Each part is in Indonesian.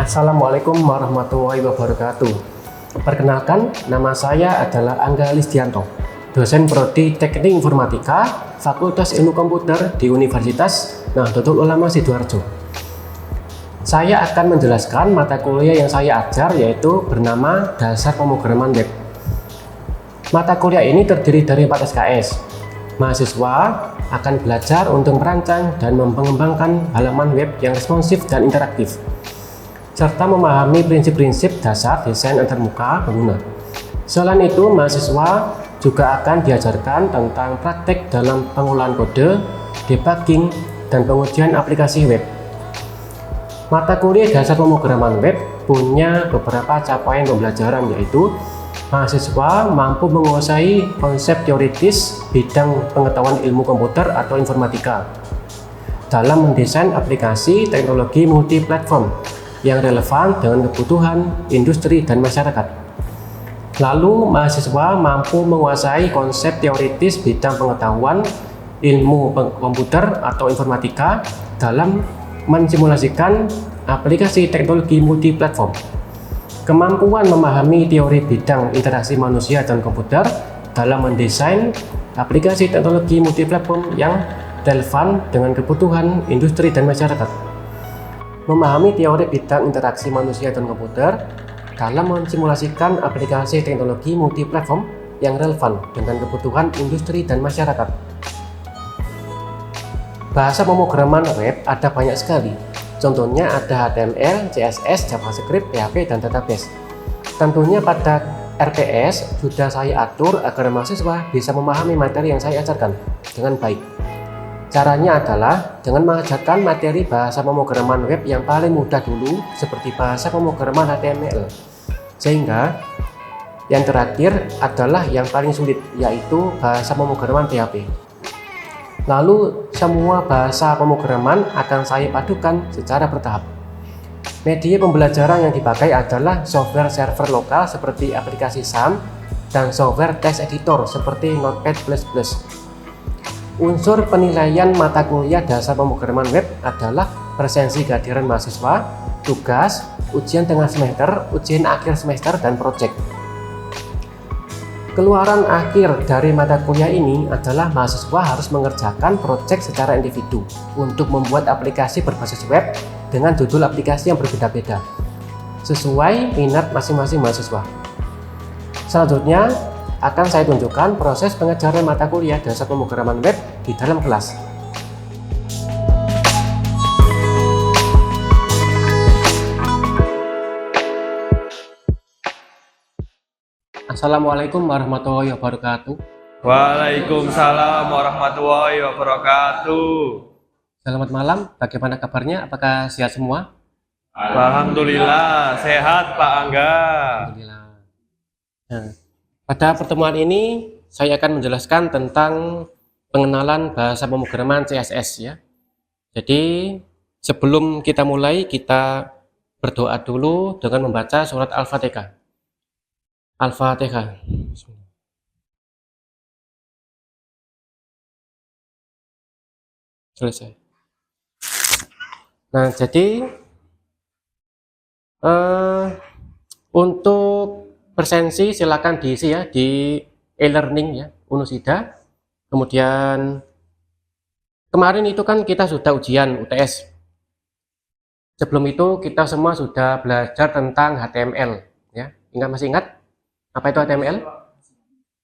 Assalamualaikum warahmatullahi wabarakatuh. Perkenalkan, nama saya adalah Angga Lisdianto, dosen Prodi Teknik Informatika, Fakultas Ilmu Komputer di Universitas Nahdlatul Ulama Sidoarjo. Saya akan menjelaskan mata kuliah yang saya ajar, yaitu bernama Dasar Pemrograman Web. Mata kuliah ini terdiri dari 4 SKS. Mahasiswa akan belajar untuk merancang dan mengembangkan halaman web yang responsif dan interaktif, serta memahami prinsip-prinsip dasar desain antarmuka pengguna. Selain itu, mahasiswa juga akan diajarkan tentang praktek dalam pengolahan kode, debugging, dan pengujian aplikasi web. Mata kuliah Dasar Pemrograman Web punya beberapa capaian pembelajaran, yaitu mahasiswa mampu menguasai konsep teoritis bidang pengetahuan ilmu komputer atau informatika dalam mendesain aplikasi teknologi multiplatform yang relevan dengan kebutuhan industri dan masyarakat. Lalu, mahasiswa mampu menguasai konsep teoritis bidang pengetahuan ilmu komputer atau informatika dalam mensimulasikan aplikasi teknologi multiplatform. Kemampuan memahami teori bidang interaksi manusia dan komputer dalam mendesain aplikasi teknologi multiplatform yang relevan dengan kebutuhan industri dan masyarakat. Memahami teori bidang interaksi manusia dan komputer dalam mensimulasikan aplikasi teknologi multiplatform yang relevan dengan kebutuhan industri dan masyarakat. Bahasa pemrograman web ada banyak sekali. Contohnya ada HTML, CSS, JavaScript, PHP, dan database. Tentunya pada RPS sudah saya atur agar mahasiswa bisa memahami materi yang saya ajarkan dengan baik. Caranya adalah dengan mengajarkan materi bahasa pemrograman web yang paling mudah dulu, seperti bahasa pemrograman HTML. Sehingga yang terakhir adalah yang paling sulit, yaitu bahasa pemrograman PHP. Lalu semua bahasa pemrograman akan saya padukan secara bertahap. Media pembelajaran yang dipakai adalah software server lokal seperti aplikasi SAM dan software text editor seperti Notepad++. Unsur penilaian mata kuliah Dasar Pemrograman Web adalah presensi kehadiran mahasiswa, tugas, ujian tengah semester, ujian akhir semester, dan proyek. Keluaran akhir dari mata kuliah ini adalah mahasiswa harus mengerjakan proyek secara individu untuk membuat aplikasi berbasis web dengan judul aplikasi yang berbeda-beda, sesuai minat masing-masing mahasiswa. Selanjutnya, akan saya tunjukkan proses pengajaran mata kuliah Dasar Pemrograman Web di dalam kelas. Assalamualaikum warahmatullahi wabarakatuh. Waalaikumsalam warahmatullahi wabarakatuh. Selamat malam, bagaimana kabarnya? Apakah sehat semua? Alhamdulillah, sehat Pak Angga. Alhamdulillah. Nah, pada pertemuan ini saya akan menjelaskan tentang pengenalan bahasa pemrograman CSS ya. Jadi sebelum kita mulai, kita berdoa dulu dengan membaca surat Al-Fatihah. Al-Fatihah. Selesai. Nah, jadi untuk presensi silakan diisi ya di e-learning ya, Unusida. Kemudian kemarin itu kan kita sudah ujian UTS. Sebelum itu kita semua sudah belajar tentang HTML ya. Masih ingat apa itu HTML?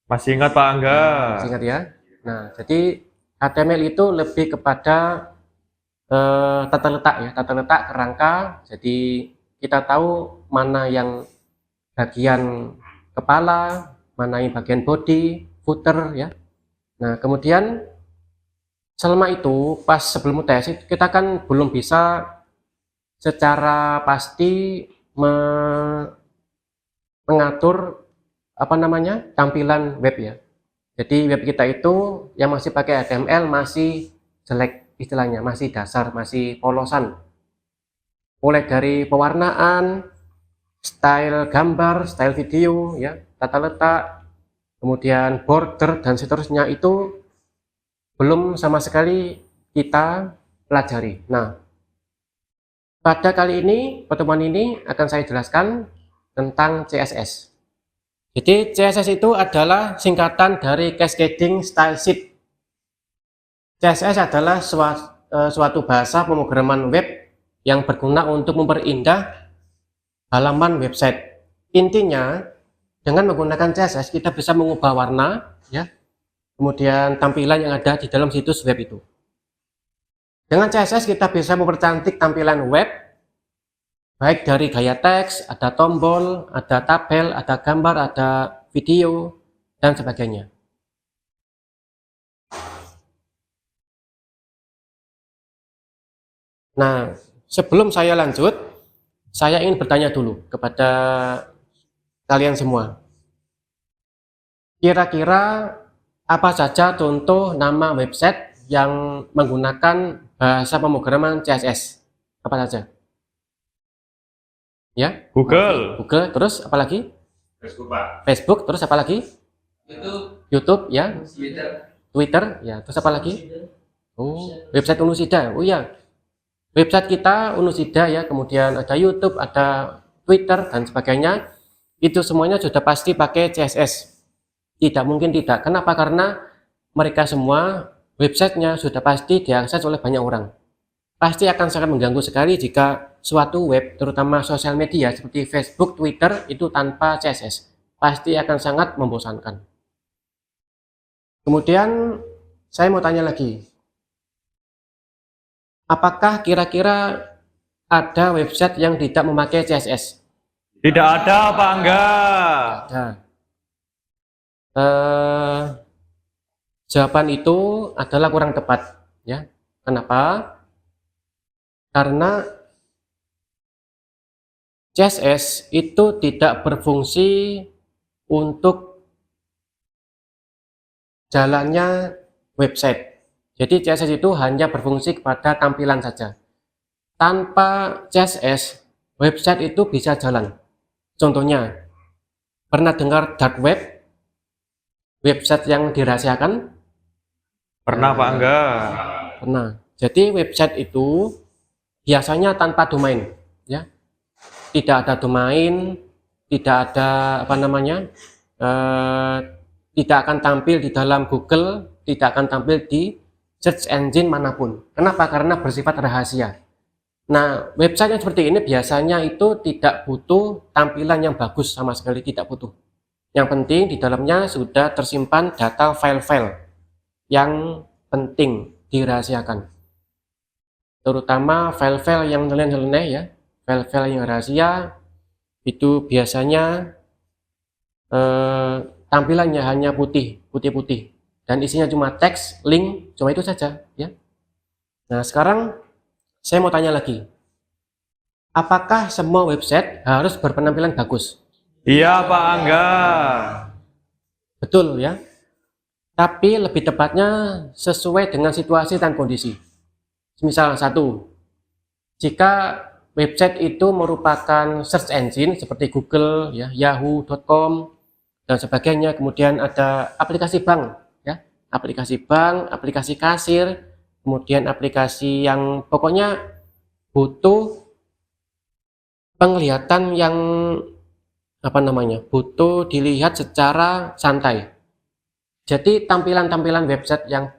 Masih ingat Pak Angga? Masih ingat ya. Nah, jadi HTML itu lebih kepada tata letak ya, tata letak kerangka. Jadi kita tahu mana yang bagian kepala, mana yang bagian body, footer ya. Nah, kemudian selama itu pas sebelum UTS kita kan belum bisa secara pasti mengatur tampilan web ya. Jadi web kita itu yang masih pakai HTML masih jelek istilahnya, masih dasar, masih polosan. Mulai dari pewarnaan, style gambar, style video, ya, tata letak, kemudian border dan seterusnya itu belum sama sekali kita pelajari. Nah, Pada kali ini, pertemuan ini akan saya jelaskan tentang CSS. Jadi CSS itu adalah singkatan dari Cascading Style Sheet. CSS adalah suatu bahasa pemrograman web yang berguna untuk memperindah halaman website. Intinya, dengan menggunakan CSS kita bisa mengubah warna, ya, kemudian tampilan yang ada di dalam situs web itu. Dengan CSS kita bisa mempercantik tampilan web, baik dari gaya teks, ada tombol, ada tabel, ada gambar, ada video, dan sebagainya. Nah, sebelum saya lanjut, saya ingin bertanya dulu kepada kalian semua. Kira-kira apa saja contoh nama website yang menggunakan bahasa pemrograman CSS? Apa saja? Ya? Google. Google, terus apa lagi? Facebook, Pak. Facebook, terus apa lagi? YouTube, ya. Twitter, ya. Terus apa lagi? Oh, website Unusida. Oh ya. Website kita Unusida, ya. Kemudian ada YouTube, ada Twitter dan sebagainya. Itu semuanya sudah pasti pakai CSS. Tidak mungkin tidak. Kenapa? Karena mereka semua websitenya sudah pasti diakses oleh banyak orang. Pasti akan sangat mengganggu sekali jika suatu web, terutama sosial media seperti Facebook, Twitter, itu tanpa CSS. Pasti akan sangat membosankan. Kemudian saya mau tanya lagi. Apakah kira-kira ada website yang tidak memakai CSS? Tidak ada, Pak Angga. Ada. Jawaban itu adalah kurang tepat, ya. Kenapa? Karena CSS itu tidak berfungsi untuk jalannya website. Jadi CSS itu hanya berfungsi kepada tampilan saja. Tanpa CSS, website itu bisa jalan. Contohnya, pernah dengar dark web? Website yang dirahasiakan? Pernah, Pak Angga. Pernah. Jadi website itu biasanya tanpa domain, ya. Tidak ada domain, tidak ada tidak akan tampil di dalam Google, tidak akan tampil di search engine manapun. Kenapa? Karena bersifat rahasia. Nah, website yang seperti ini biasanya itu tidak butuh tampilan yang bagus sama sekali, tidak butuh. Yang penting di dalamnya sudah tersimpan data file-file yang penting dirahasiakan. Terutama file-file yang nyeleneh-nyeleneh, ya. File-file yang rahasia itu biasanya tampilannya hanya putih-putih dan isinya cuma teks, link, cuma itu saja, ya. Nah, sekarang saya mau tanya lagi. Apakah semua website harus berpenampilan bagus? Iya, Pak Angga. Betul, ya. Tapi lebih tepatnya sesuai dengan situasi dan kondisi. Misal satu, jika website itu merupakan search engine seperti Google, ya, Yahoo.com dan sebagainya, kemudian ada aplikasi bank, ya, aplikasi bank, aplikasi kasir, kemudian aplikasi yang pokoknya butuh penglihatan yang butuh dilihat secara santai. Jadi tampilan-tampilan website yang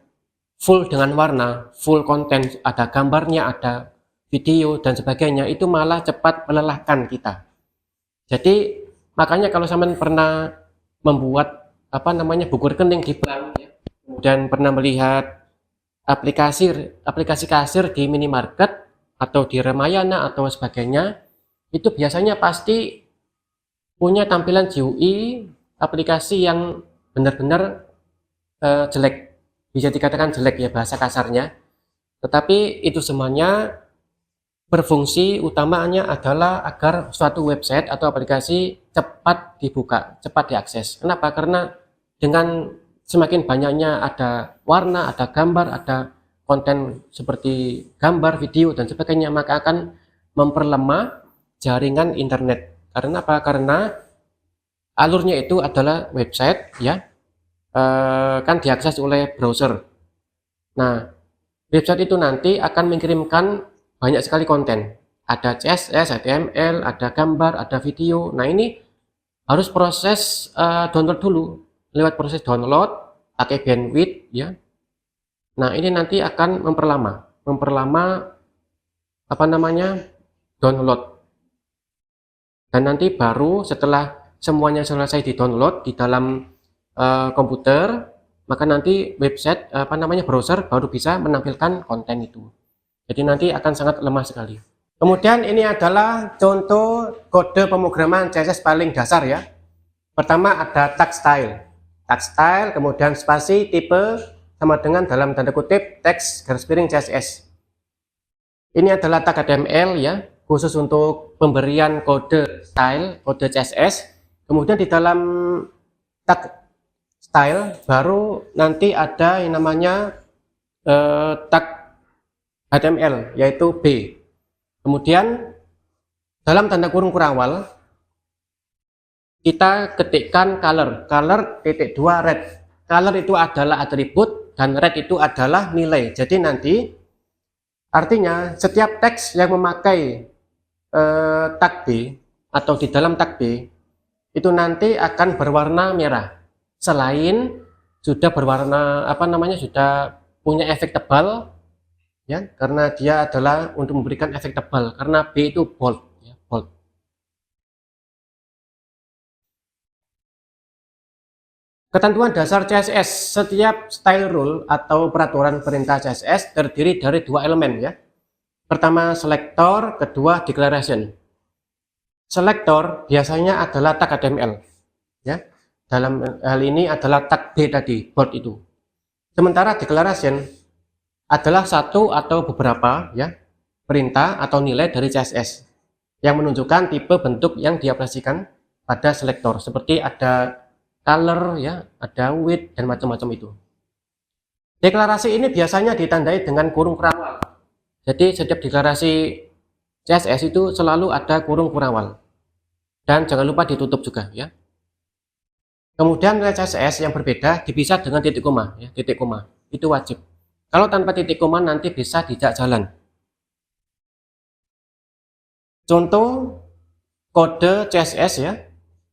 full dengan warna, full konten, ada gambarnya, ada video dan sebagainya, itu malah cepat melelahkan kita. Jadi makanya kalau sampean pernah membuat buku rekening di bank, ya, dan pernah melihat aplikasi kasir di minimarket atau di Ramayana atau sebagainya, itu biasanya pasti punya tampilan GUI aplikasi yang benar-benar jelek, bisa dikatakan jelek, ya, bahasa kasarnya. Tetapi itu semuanya berfungsi utamanya adalah agar suatu website atau aplikasi cepat dibuka, cepat diakses. Kenapa? Karena dengan semakin banyaknya ada warna, ada gambar, ada konten seperti gambar, video dan sebagainya, maka akan memperlemah jaringan internet. Karena apa? Karena alurnya itu adalah website, ya, kan diakses oleh browser. Nah, website itu nanti akan mengirimkan banyak sekali konten. ada CSS, HTML, ada gambar, ada video. Nah, ini harus proses download dulu. Lewat proses download, pakai bandwidth ya. Nah, ini nanti akan memperlama apa namanya? Download. Dan nanti baru setelah semuanya selesai di-download di dalam komputer, maka nanti website apa namanya browser baru bisa menampilkan konten itu. Jadi nanti akan sangat lemah sekali. Kemudian ini adalah contoh kode pemrograman CSS paling dasar ya. Pertama ada tag style. Tag style, kemudian spasi, tipe, sama dengan dalam tanda kutip teks garis miring CSS. Ini adalah tag HTML ya, khusus untuk pemberian kode style, kode CSS. Kemudian di dalam tag style baru nanti ada yang namanya tag HTML yaitu B. Kemudian dalam tanda kurung kurawal kita ketikkan color titik 2 red. Color itu adalah atribut dan red itu adalah nilai. Jadi nanti artinya setiap teks yang memakai tag B atau di dalam tag B itu nanti akan berwarna merah. Selain sudah berwarna apa namanya sudah punya efek tebal ya, karena dia adalah untuk memberikan efek tebal karena B itu bold ya, bold. Ketentuan dasar CSS, setiap style rule atau peraturan perintah CSS terdiri dari dua elemen ya. Pertama selector, kedua declaration. Selector biasanya adalah tag HTML ya. Dalam hal ini adalah tag B tadi, bold itu. Sementara declaration adalah satu atau beberapa ya perintah atau nilai dari CSS yang menunjukkan tipe bentuk yang diaplikasikan pada selektor, seperti ada color ya, ada width dan macam-macam itu. Deklarasi ini biasanya ditandai dengan kurung kurawal. Jadi setiap deklarasi CSS itu selalu ada kurung kurawal. Dan jangan lupa ditutup juga ya. Kemudian nilai CSS yang berbeda dipisah dengan titik koma ya, titik koma. Itu wajib. Kalau tanpa titik koma nanti bisa tidak jalan. Contoh kode CSS ya.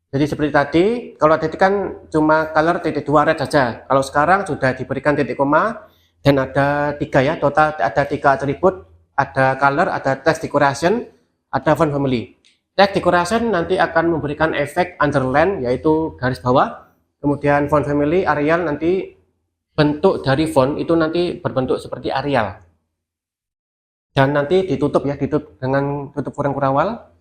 Jadi seperti tadi, kalau tadi kan cuma color titik 2 red saja. Kalau sekarang sudah diberikan titik koma dan ada 3 ya, total ada 3 atribut, ada color, ada text decoration, ada font family. Text decoration nanti akan memberikan efek underline yaitu garis bawah. Kemudian font family, Arial nanti bentuk dari font itu nanti berbentuk seperti Arial. Dan nanti ditutup ya, ditutup dengan tutup kurung kurawal.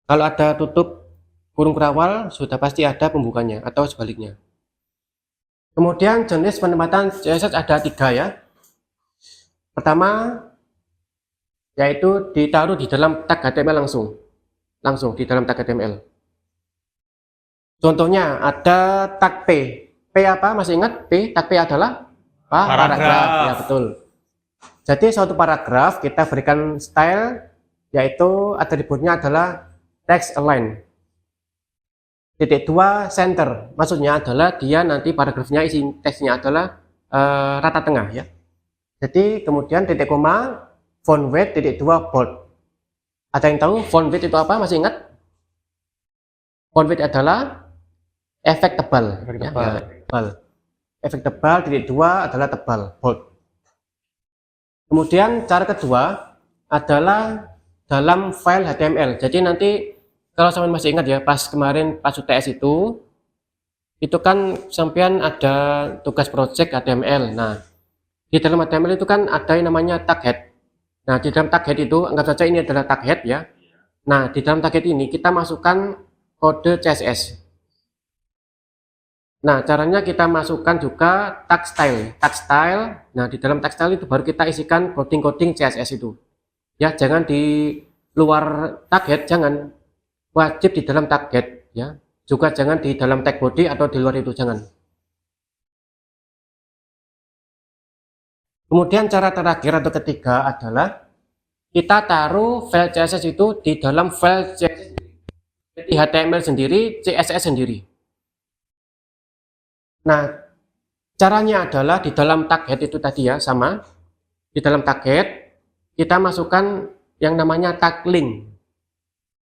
Kalau ada tutup kurung kurawal sudah pasti ada pembukanya atau sebaliknya. Kemudian jenis penempatan CSS ada 3 ya. Pertama yaitu ditaruh di dalam tag HTML langsung di dalam tag HTML. Contohnya ada tag P. P apa? Masih ingat? P, tag P adalah paragraf. Ya betul. Jadi suatu paragraf kita berikan style yaitu atributnya adalah text align. Titik 2 center, maksudnya adalah dia nanti paragrafnya isi teksnya adalah rata tengah ya. Jadi kemudian titik koma, font weight, titik 2 bold. Ada yang tahu font weight itu apa? Masih ingat? Font weight adalah efek tebal. Tebal. Efek tebal, titik 2 adalah tebal, bold. Kemudian cara kedua adalah dalam file HTML. Jadi nanti kalau sampean masih ingat ya, pas kemarin pas UTS itu kan sampean ada tugas project HTML. Nah, di dalam HTML itu kan ada yang namanya tag head. Nah, di dalam tag head itu anggap saja ini adalah tag head ya. Nah, di dalam tag head ini kita masukkan kode CSS. Nah, caranya kita masukkan juga tag style. Tag style. Nah, di dalam tag style itu baru kita isikan coding-coding CSS itu. Ya, jangan di luar tag head, jangan. Wajib di dalam tag head ya. Juga jangan di dalam tag body atau di luar itu, jangan. Kemudian cara terakhir atau ketiga adalah kita taruh file CSS itu di dalam file CSS, jadi HTML sendiri, CSS sendiri. Nah, caranya adalah di dalam tag head itu tadi ya, sama. Di dalam tag head kita masukkan yang namanya tag link.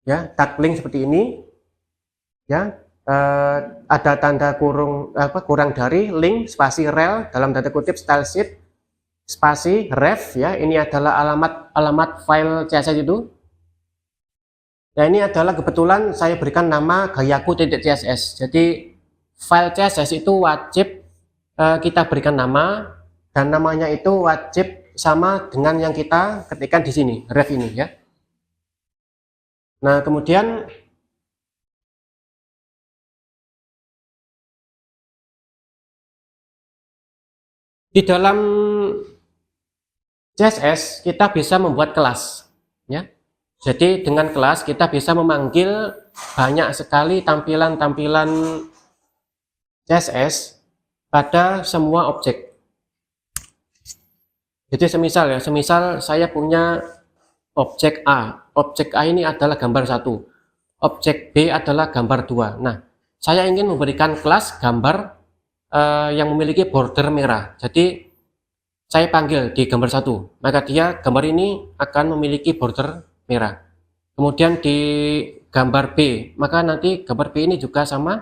Ya, tag link seperti ini. Ya, ada tanda kurang dari link spasi rel dalam tanda kutip style sheet spasi ref ya. Ini adalah alamat file CSS itu. Nah, ini adalah kebetulan saya berikan nama gayaku.css. Jadi file CSS itu wajib kita berikan nama, dan namanya itu wajib sama dengan yang kita ketikkan di sini, ref ini ya. Nah, kemudian di dalam CSS kita bisa membuat kelas ya. Jadi dengan kelas kita bisa memanggil banyak sekali tampilan-tampilan CSS pada semua objek. Jadi semisal saya punya objek A. Objek A ini adalah gambar 1. Objek B adalah gambar 2. Nah, saya ingin memberikan kelas gambar yang memiliki border merah. Jadi saya panggil di gambar 1, maka dia gambar ini akan memiliki border merah. Kemudian di gambar B, maka nanti gambar B ini juga sama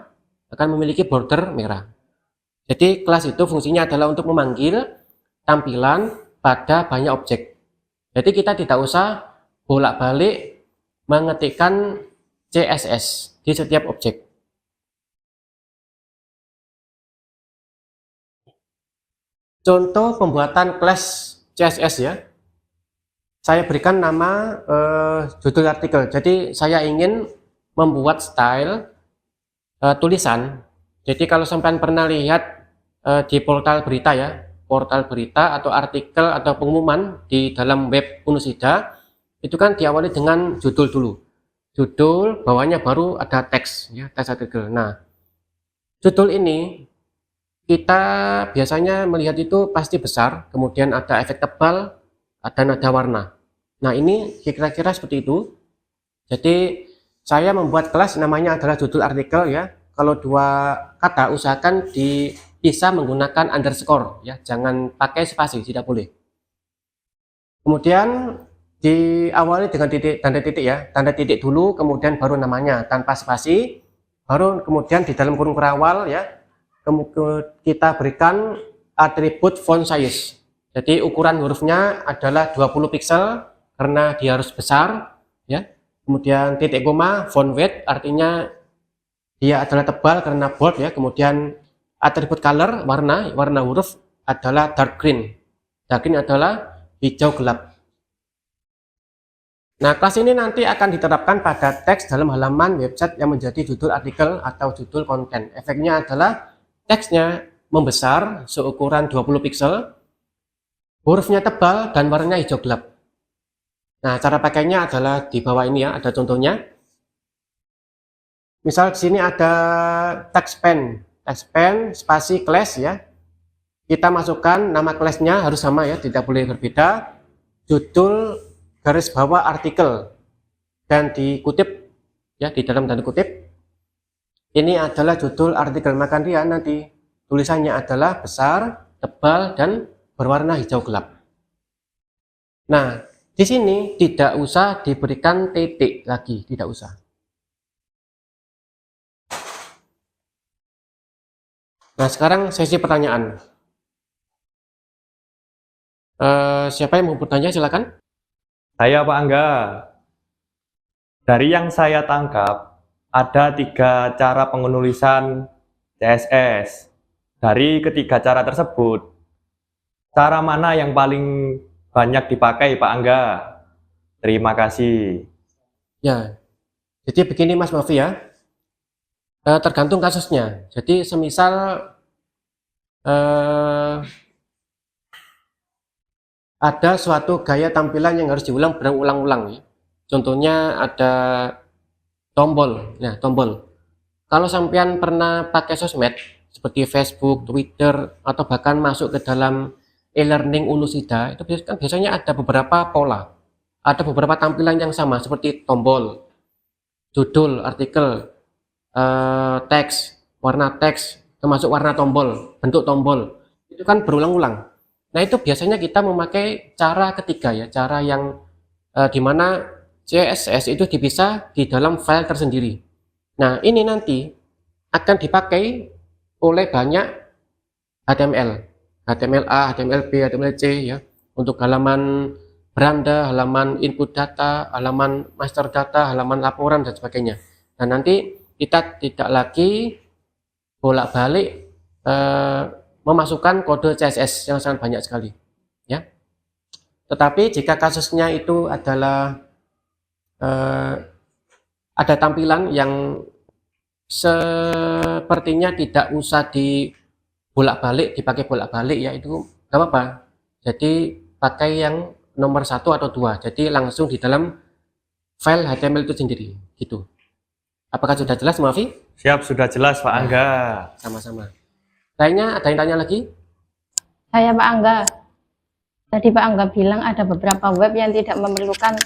akan memiliki border merah. Jadi kelas itu fungsinya adalah untuk memanggil tampilan pada banyak objek. Jadi kita tidak usah bolak-balik mengetikkan CSS di setiap objek. Contoh pembuatan kelas CSS ya. Saya berikan nama judul artikel. Jadi saya ingin membuat style tulisan. Jadi kalau sampean pernah lihat di portal berita ya, portal berita atau artikel atau pengumuman di dalam web Unusida, itu kan diawali dengan judul dulu. Judul, bawahnya baru ada teks ya, teks artikel. Nah, judul ini kita biasanya melihat itu pasti besar, kemudian ada efek tebal, dan ada warna. Nah, ini kira-kira seperti itu. Jadi saya membuat kelas namanya adalah judul artikel ya. Kalau dua kata usahakan bisa menggunakan underscore ya, jangan pakai spasi, tidak boleh. Kemudian diawali dengan tanda titik ya, tanda titik dulu, kemudian baru namanya tanpa spasi, baru kemudian di dalam kurung kerawal ya. Kita berikan atribut font size. Jadi ukuran hurufnya adalah 20 pixel karena dia harus besar ya. Kemudian titik koma font weight artinya dia adalah tebal karena bold ya. Kemudian atribut color warna huruf adalah dark green. Dark green adalah hijau gelap. Nah, kelas ini nanti akan diterapkan pada teks dalam halaman website yang menjadi judul artikel atau judul konten. Efeknya adalah teksnya membesar seukuran 20 pixel, hurufnya tebal dan warnanya hijau gelap. Nah, cara pakainya adalah di bawah ini ya, ada contohnya. Misal di sini ada text pen spasi class ya. Kita masukkan nama kelasnya harus sama ya, tidak boleh berbeda. Judul garis bawah artikel dan dikutip ya di dalam tanda kutip. Ini adalah judul artikel, maka dia nanti tulisannya adalah besar, tebal, dan berwarna hijau gelap. Nah, di sini tidak usah diberikan titik lagi, tidak usah. Nah, sekarang sesi pertanyaan. Siapa yang mau bertanya, silakan. Saya Pak Angga. Dari yang saya tangkap, ada 3 cara penulisan CSS. Dari ketiga cara tersebut, cara mana yang paling banyak dipakai Pak Angga? Terima kasih. Ya, jadi begini Mas Mafi ya, tergantung kasusnya. Jadi semisal ada suatu gaya tampilan yang harus diulang berulang-ulang ya. Contohnya ada tombol. Nah, tombol. Kalau sampean pernah pakai sosmed seperti Facebook, Twitter, atau bahkan masuk ke dalam e-learning Unusida, itu kan biasanya ada beberapa pola. Ada beberapa tampilan yang sama seperti tombol, judul, artikel, teks, warna teks, termasuk warna tombol, bentuk tombol. Itu kan berulang-ulang. Nah, itu biasanya kita memakai cara ketiga ya, cara yang di mana CSS itu dipisah di dalam file tersendiri. Nah, ini nanti akan dipakai oleh banyak HTML, HTML-A, HTML-B, HTML-C ya, untuk halaman beranda, halaman input data, halaman master data, halaman laporan dan sebagainya. Dan nanti kita tidak lagi bolak-balik memasukkan kode CSS yang sangat banyak sekali ya. Tetapi jika kasusnya itu adalah ada tampilan yang sepertinya tidak usah dipakai bolak-balik ya, itu nggak apa-apa. Jadi pakai yang nomor 1 atau 2, jadi langsung di dalam file HTML itu sendiri gitu. Apakah sudah jelas, Mafi? Siap, sudah jelas Pak Angga. Sama-sama. Lainnya ada yang tanya lagi? Saya Pak Angga. Tadi Pak Angga bilang ada beberapa web yang tidak memerlukan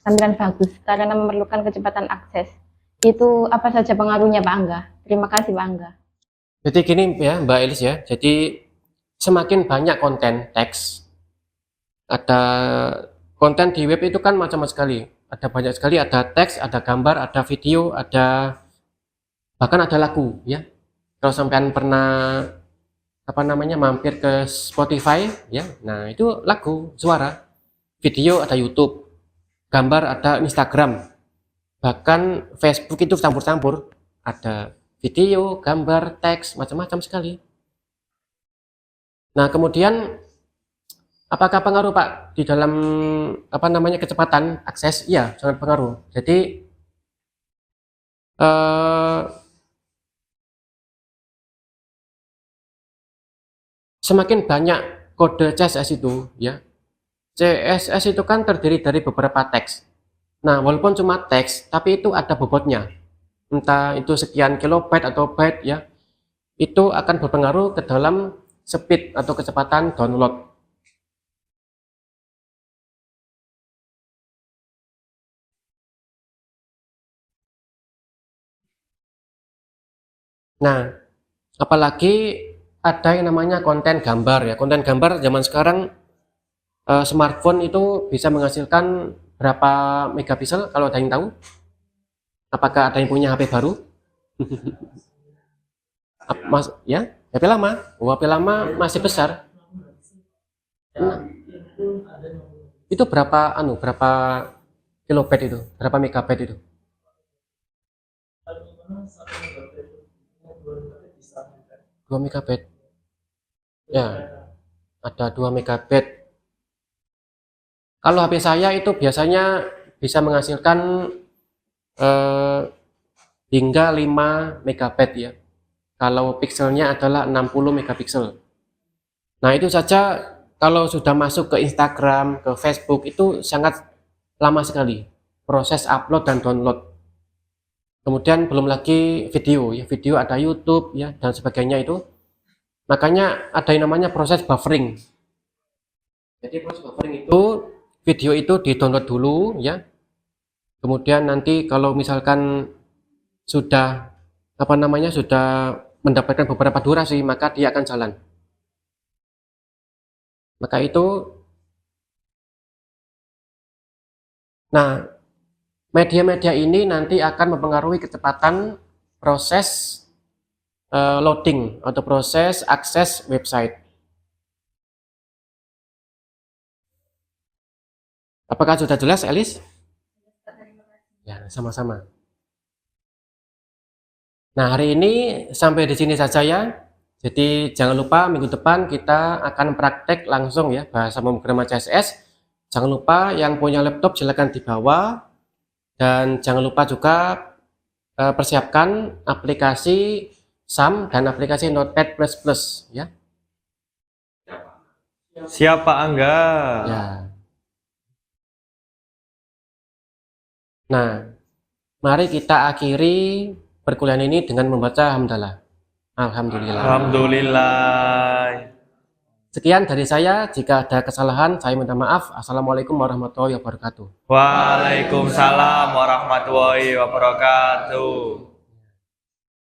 tampilan bagus karena memerlukan kecepatan akses. Itu apa saja pengaruhnya Pak Angga? Terima kasih Pak Angga. Jadi gini ya Mbak Elis ya, jadi semakin banyak konten teks, ada konten di web itu kan macam-macam sekali, ada banyak sekali, ada teks, ada gambar, ada video, ada bahkan ada lagu ya. Kalau sampean pernah mampir ke Spotify ya, nah itu lagu, suara, video ada YouTube, gambar ada Instagram, bahkan Facebook itu campur-campur, ada video, gambar, teks, macam-macam sekali. Nah kemudian apakah pengaruh Pak di dalam kecepatan akses? Iya, sangat pengaruh. Jadi semakin banyak kode CSS itu ya, CSS itu kan terdiri dari beberapa teks. Nah walaupun cuma teks tapi itu ada bobotnya, entah itu sekian kilobyte atau byte ya, itu akan berpengaruh ke dalam speed atau kecepatan download. Nah apalagi ada yang namanya konten gambar ya. Konten gambar zaman sekarang smartphone itu bisa menghasilkan berapa megapiksel kalau ada yang tahu? Apakah ada yang punya HP baru? Mas ya, HP lama. HP lama masih besar. Nah, itu berapa kilobyte itu? Berapa megabyte itu? 2 megabyte. Ya, ada 2 megabyte. Kalau HP saya itu biasanya bisa menghasilkan hingga 5 megabyte ya. Kalau pixelnya adalah 60 megapiksel. Nah itu saja kalau sudah masuk ke Instagram, ke Facebook itu sangat lama sekali proses upload dan download. Kemudian belum lagi video ya, video ada YouTube ya dan sebagainya itu. Makanya ada yang namanya proses buffering. Jadi proses buffering itu video itu di-download dulu ya. Kemudian nanti kalau misalkan sudah sudah mendapatkan beberapa durasi, maka dia akan jalan. Maka itu media-media ini nanti akan mempengaruhi kecepatan proses loading atau proses akses website. Apakah sudah jelas, Elis? Ya, sama-sama. Nah, hari ini sampai di sini saja ya. Jadi jangan lupa minggu depan kita akan praktek langsung ya bahasa pemrograman CSS. Jangan lupa yang punya laptop silakan dibawa, dan jangan lupa juga persiapkan aplikasi SAM dan aplikasi Notepad++ ya. Siap Pak Angga. Ya. Nah, mari kita akhiri perkuliahan ini dengan membaca hamdalah. Alhamdulillah. Alhamdulillah. Sekian dari saya, jika ada kesalahan saya minta maaf. Assalamualaikum warahmatullahi wabarakatuh. Waalaikumsalam warahmatullahi wabarakatuh.